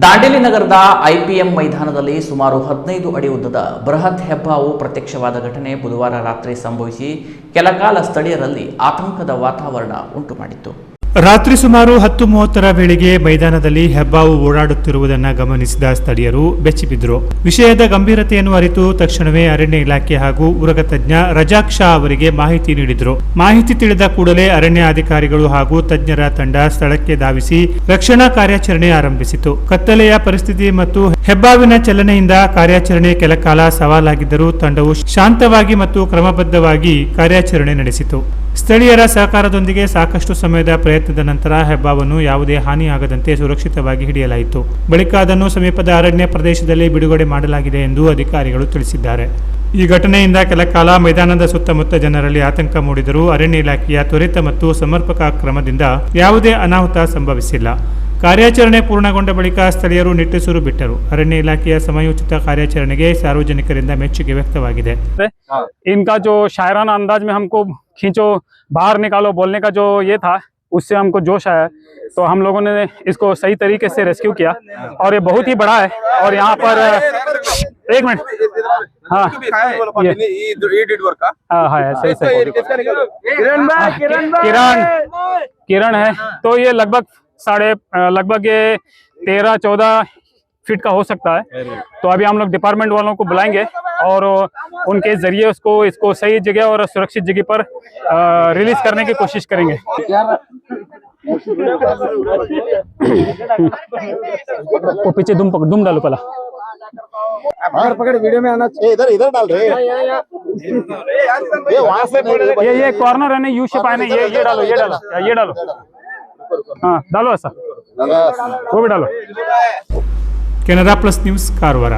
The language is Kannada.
ದಾಂಡೇಲಿ ನಗರದ ಐಪಿಎಂ ಮೈದಾನದಲ್ಲಿ ಸುಮಾರು 15 ಅಡಿ ಉದ್ದದ ಬೃಹತ್ ಹೆಬ್ಬಾವು ಪ್ರತ್ಯಕ್ಷವಾದ ಘಟನೆ ಬುಧವಾರ ರಾತ್ರಿ ಸಂಭವಿಸಿ ಕೆಲಕಾಲ ಸ್ಥಳೀಯರಲ್ಲಿ ಆತಂಕದ ವಾತಾವರಣ ಉಂಟುಮಾಡಿತು. ರಾತ್ರಿ ಸುಮಾರು 10:30ರ ವೇಳೆಗೆ ಮೈದಾನದಲ್ಲಿ ಹೆಬ್ಬಾವು ಓಡಾಡುತ್ತಿರುವುದನ್ನು ಗಮನಿಸಿದ ಸ್ಥಳೀಯರು ಬೆಚ್ಚಿಬಿದ್ದರು. ವಿಷಯದ ಗಂಭೀರತೆಯನ್ನು ಅರಿತು ತಕ್ಷಣವೇ ಅರಣ್ಯ ಇಲಾಖೆ ಹಾಗೂ ಉರಗ ತಜ್ಞ ರಜಾಕ್ ಶಾ ಅವರಿಗೆ ಮಾಹಿತಿ ನೀಡಿದರು. ಮಾಹಿತಿ ತಿಳಿದ ಕೂಡಲೇ ಅರಣ್ಯ ಅಧಿಕಾರಿಗಳು ಹಾಗೂ ತಜ್ಞರ ತಂಡ ಸ್ಥಳಕ್ಕೆ ಧಾವಿಸಿ ರಕ್ಷಣಾ ಕಾರ್ಯಾಚರಣೆ ಆರಂಭಿಸಿತು. ಕತ್ತಲೆಯ ಪರಿಸ್ಥಿತಿ ಮತ್ತು ಹೆಬ್ಬಾವಿನ ಚಲನೆಯಿಂದ ಕಾರ್ಯಾಚರಣೆ ಕೆಲಕಾಲ ಸವಾಲಾಗಿದ್ದರೂ ತಂಡವು ಶಾಂತವಾಗಿ ಮತ್ತು ಕ್ರಮಬದ್ಧವಾಗಿ ಕಾರ್ಯಾಚರಣೆ ನಡೆಸಿತು. ಸ್ಥಳೀಯರ ಸಹಕಾರದೊಂದಿಗೆ ಸಾಕಷ್ಟು ಸಮಯದ ಪ್ರಯತ್ನದ ನಂತರ ಹೆಬ್ಬಾವನ್ನು ಯಾವುದೇ ಹಾನಿಯಾಗದಂತೆ ಸುರಕ್ಷಿತವಾಗಿ ಹಿಡಿಯಲಾಯಿತು. ಬಳಿಕ ಅದನ್ನು ಸಮೀಪದ ಅರಣ್ಯ ಪ್ರದೇಶದಲ್ಲಿ ಬಿಡುಗಡೆ ಮಾಡಲಾಗಿದೆ ಎಂದು ಅಧಿಕಾರಿಗಳು ತಿಳಿಸಿದ್ದಾರೆ. ಈ ಘಟನೆಯಿಂದ ಕೆಲಕಾಲ ಮೈದಾನದ ಸುತ್ತಮುತ್ತ ಜನರಲ್ಲಿ ಆತಂಕ ಮೂಡಿದರೂ ಅರಣ್ಯ ಇಲಾಖೆಯ ತ್ವರಿತ ಮತ್ತು ಸಮರ್ಪಕ ಕ್ರಮದಿಂದ ಯಾವುದೇ ಅನಾಹುತ ಸಂಭವಿಸಿಲ್ಲ. ಕಾರ್ಯಾಚರಣೆ ಪೂರ್ಣಗೊಂಡ ಬಳಿಕ ಸ್ಥಳೀಯರು ನಿಟ್ಟುಸಿರು ಬಿಟ್ಟರು. ಅರಣ್ಯ ಇಲಾಖೆಯ ಸಮಯೋಚಿತ ಕಾರ್ಯಾಚರಣೆಗೆ ಸಾರ್ವಜನಿಕರಿಂದ ಮೆಚ್ಚುಗೆ ವ್ಯಕ್ತವಾಗಿದೆ. इनका जो शायराना अंदाज में हमको खींचो बाहर निकालो बोलने का जो ये था, उससे हमको जोश आया, तो हम लोगों ने इसको सही तरीके से रेस्क्यू किया और ये बहुत ही बड़ा है. और यहाँ पर एक मिनट, हाँ किरण है, तो ये लगभग ये 13-14 फीट का हो सकता है. तो अभी हम लोग डिपार्टमेंट वालों को बुलाएंगे और उनके जरिए इसको सही जगह और सुरक्षित जगह पर रिलीज करने की कोशिश करेंगे. वो पीछे दुम डालो पहला. पकड़ वीडियो में आना चाहिए. इधर डाल रहे ये वहां से ये कॉर्नर है ना, यू शेप आए ना, ये डालो. हाँ डालो ऐसा, वो भी डालो. Canara plus news Karwar.